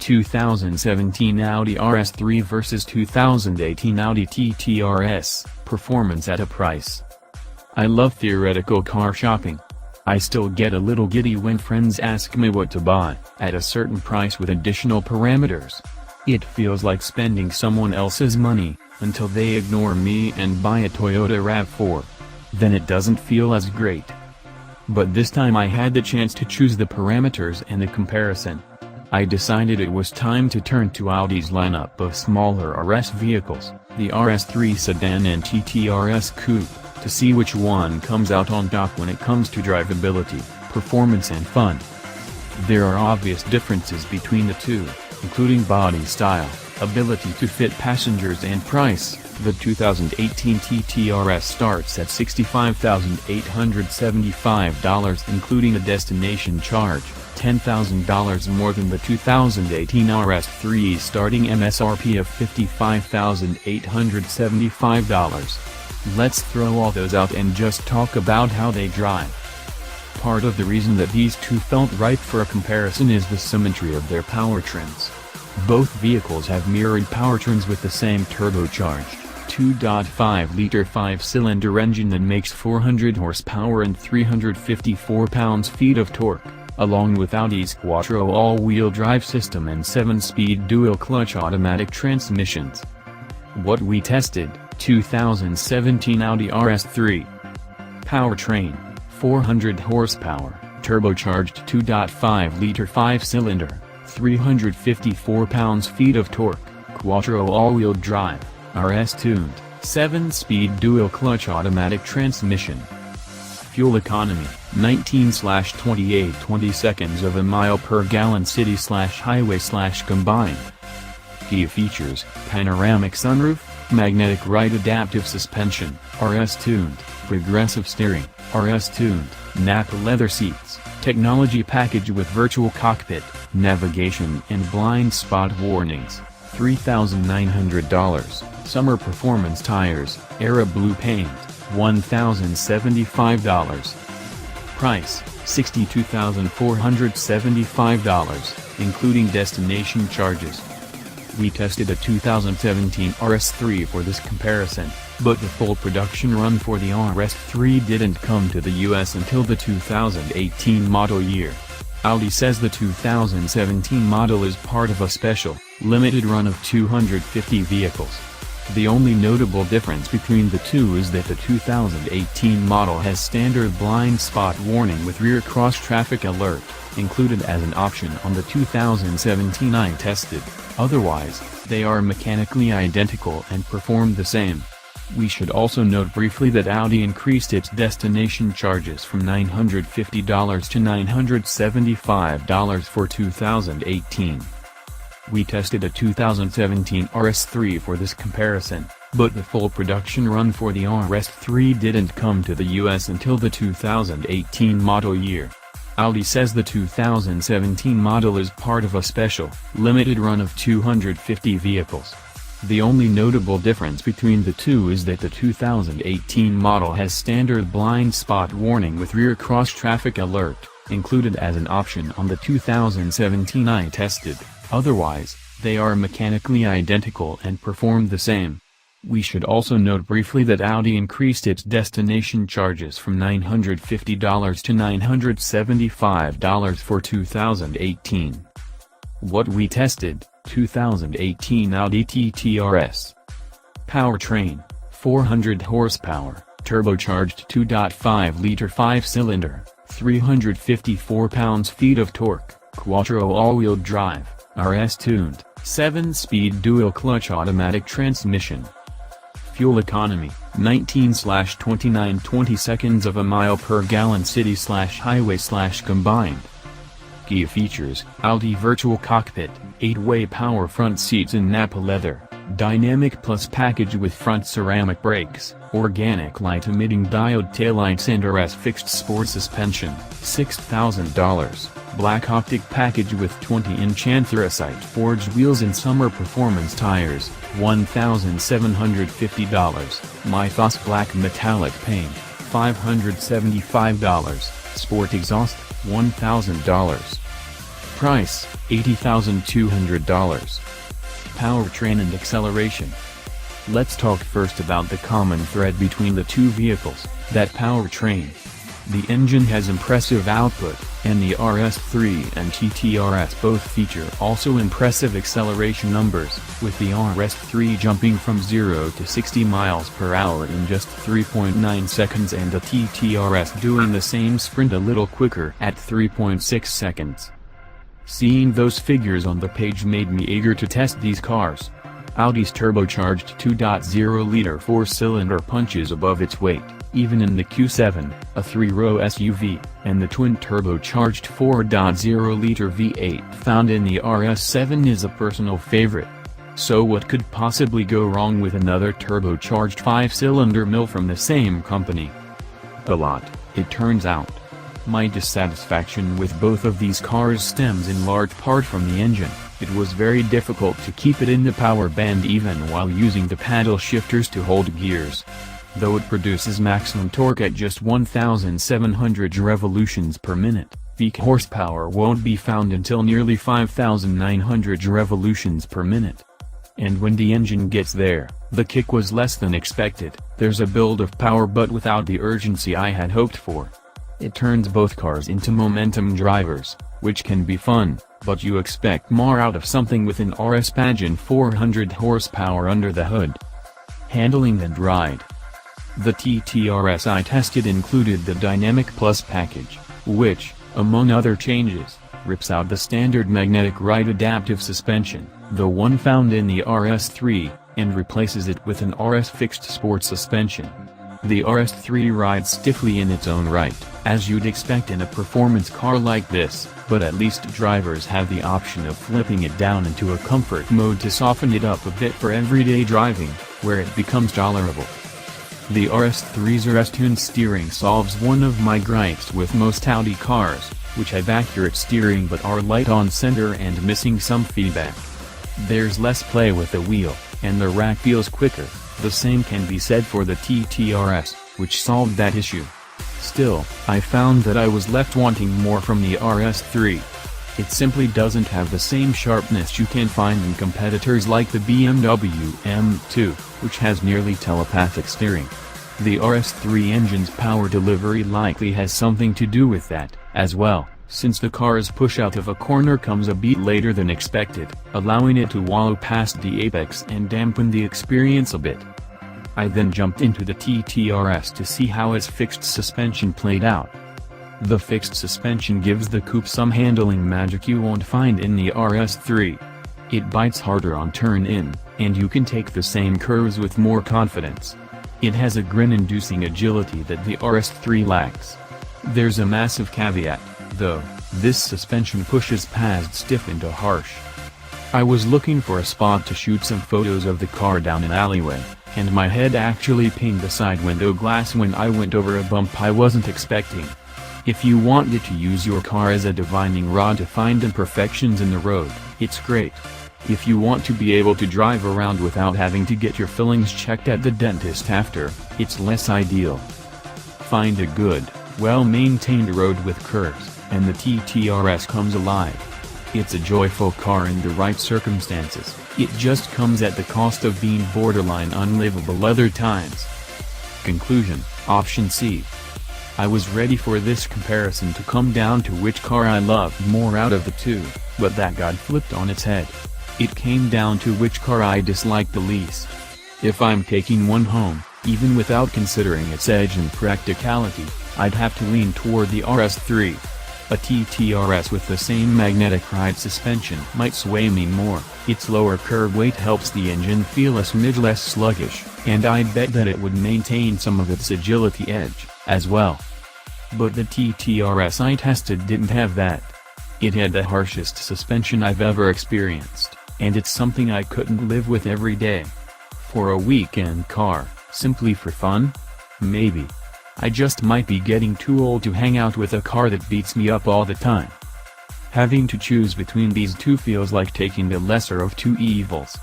2017 Audi RS3 vs 2018 Audi TT RS, performance at a price. I love theoretical car shopping. I still get a little giddy when friends ask me what to buy, at a certain price with additional parameters. It feels like spending someone else's money, until they ignore me and buy a Toyota RAV4. Then it doesn't feel as great. But this time I had the chance to choose the parameters and the comparison. I decided it was time to turn to Audi's lineup of smaller RS vehicles, the RS3 sedan and TT RS coupe, to see which one comes out on top when it comes to drivability, performance and fun. There are obvious differences between the two, including body style, ability to fit passengers and price. The 2018 TT RS starts at $65,875 including a destination charge, $10,000 more than the 2018 RS3 starting MSRP of $55,875. Let's throw all those out and just talk about how they drive. Part of the reason that these two felt ripe for a comparison is the symmetry of their powertrains. Both vehicles have mirrored powertrains with the same turbocharged 2.5-liter 5-cylinder engine that makes 400 horsepower and 354 pounds-feet of torque, along with Audi's Quattro all-wheel drive system and 7-speed dual-clutch automatic transmissions. What we tested: 2017 Audi RS3. Powertrain: 400 horsepower, turbocharged 2.5-liter 5-cylinder, 354 pounds-feet of torque, Quattro all-wheel drive, RS-tuned, 7-speed dual-clutch automatic transmission. Fuel economy: 19/28 seconds of a mile per gallon city/highway/combined. Key features: panoramic sunroof, magnetic ride adaptive suspension, RS-tuned, progressive steering, RS-tuned, Napa leather seats, technology package with virtual cockpit, navigation and blind spot warnings, $3,900, summer performance tires, Era blue paint, $1,075. Price: $62,475, including destination charges. We tested a 2017 RS3 for this comparison, but the full production run for the RS3 didn't come to the US until the 2018 model year. Audi says the 2017 model is part of a special, limited run of 250 vehicles. The only notable difference between the two is that the 2018 model has standard blind spot warning with rear cross traffic alert, included as an option on the 2017 I tested. Otherwise, they are mechanically identical and perform the same. We should also note briefly that Audi increased its destination charges from $950 to $975 for 2018. We tested a 2017 RS3 for this comparison, but the full production run for the RS3 didn't come to the US until the 2018 model year. Audi says the 2017 model is part of a special, limited run of 250 vehicles. The only notable difference between the two is that the 2018 model has standard blind spot warning with rear cross traffic alert, included as an option on the 2017 I tested. Otherwise, they are mechanically identical and perform the same. We should also note briefly that Audi increased its destination charges from $950 to $975 for 2018. What we tested: 2018 Audi TT RS. Powertrain: 400 horsepower, turbocharged 2.5-liter 5-cylinder, 354 pounds-feet of torque, Quattro all-wheel drive, RS-tuned, 7-speed dual-clutch automatic transmission. Fuel economy: 19/29 seconds of a mile per gallon city/highway/combined. Key features: Audi virtual cockpit, 8-way power front seats in Napa leather, Dynamic Plus package with front ceramic brakes, organic light-emitting diode taillights and RS fixed sport suspension, $6,000, black optic package with 20-inch anthracite forged wheels and summer performance tires, $1,750, Mythos black metallic paint, $575, sport exhaust, $1,000. Price, $80,200. Powertrain and acceleration. Let's talk first about the common thread between the two vehicles, that powertrain. The engine has impressive output, and the RS3 and TTRS both feature also impressive acceleration numbers, with the RS3 jumping from 0 to 60 miles per hour in just 3.9 seconds and the TTRS doing the same sprint a little quicker at 3.6 seconds. Seeing those figures on the page made me eager to test these cars. Audi's turbocharged 2.0-liter four-cylinder punches above its weight, even in the Q7, a three-row SUV, and the twin-turbocharged 4.0-liter V8 found in the RS7 is a personal favorite. So what could possibly go wrong with another turbocharged five-cylinder mill from the same company? A lot, it turns out. My dissatisfaction with both of these cars stems in large part from the engine. It was very difficult to keep it in the power band even while using the paddle shifters to hold gears. Though it produces maximum torque at just 1,700 revolutions per minute, peak horsepower won't be found until nearly 5,900 revolutions per minute. And when the engine gets there, the kick was less than expected. There's a build of power but without the urgency I had hoped for. It turns both cars into momentum drivers, which can be fun, but you expect more out of something with an RS Pageant 400 horsepower under the hood. Handling and ride. The TTRS I tested included the Dynamic Plus package, which, among other changes, rips out the standard magnetic ride adaptive suspension, the one found in the RS3, and replaces it with an RS fixed sport suspension. The RS3 rides stiffly in its own right, as you'd expect in a performance car like this, but at least drivers have the option of flipping it down into a comfort mode to soften it up a bit for everyday driving, where it becomes tolerable. The RS3's RS-tuned steering solves one of my gripes with most Audi cars, which have accurate steering but are light on center and missing some feedback. There's less play with the wheel, and the rack feels quicker. The same can be said for the TTRS, which solved that issue. Still, I found that I was left wanting more from the RS3. It simply doesn't have the same sharpness you can find in competitors like the BMW M2, which has nearly telepathic steering. The RS3 engine's power delivery likely has something to do with that, as well, since the car's push out of a corner comes a beat later than expected, allowing it to wallow past the apex and dampen the experience a bit. I then jumped into the TTRS to see how its fixed suspension played out. The fixed suspension gives the coupe some handling magic you won't find in the RS3. It bites harder on turn-in, and you can take the same curves with more confidence. It has a grin-inducing agility that the RS3 lacks. There's a massive caveat, though: this suspension pushes past stiff into harsh. I was looking for a spot to shoot some photos of the car down an alleyway, and my head actually pinged the side window glass when I went over a bump I wasn't expecting. If you wanted to use your car as a divining rod to find imperfections in the road, it's great. If you want to be able to drive around without having to get your fillings checked at the dentist after, it's less ideal. Find a good, well-maintained road with curves, and the TTRS comes alive. It's a joyful car in the right circumstances. It just comes at the cost of being borderline unlivable other times. Conclusion: Option C. I was ready for this comparison to come down to which car I loved more out of the two, but that got flipped on its head. It came down to which car I disliked the least. If I'm taking one home, even without considering its edge and practicality, I'd have to lean toward the RS3. A TTRS with the same magnetic ride suspension might sway me more. Its lower curb weight helps the engine feel a smidge less sluggish, and I'd bet that it would maintain some of its agility edge, as well. But the TTRS I tested didn't have that. It had the harshest suspension I've ever experienced, and it's something I couldn't live with every day. For a weekend car, simply for fun? Maybe. I just might be getting too old to hang out with a car that beats me up all the time. Having to choose between these two feels like taking the lesser of two evils.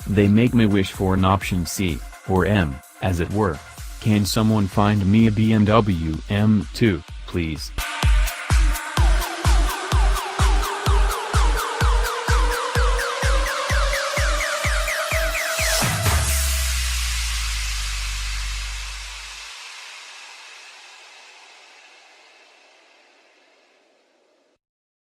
They make me wish for an option C, or M, as it were. Can someone find me a BMW M2, please?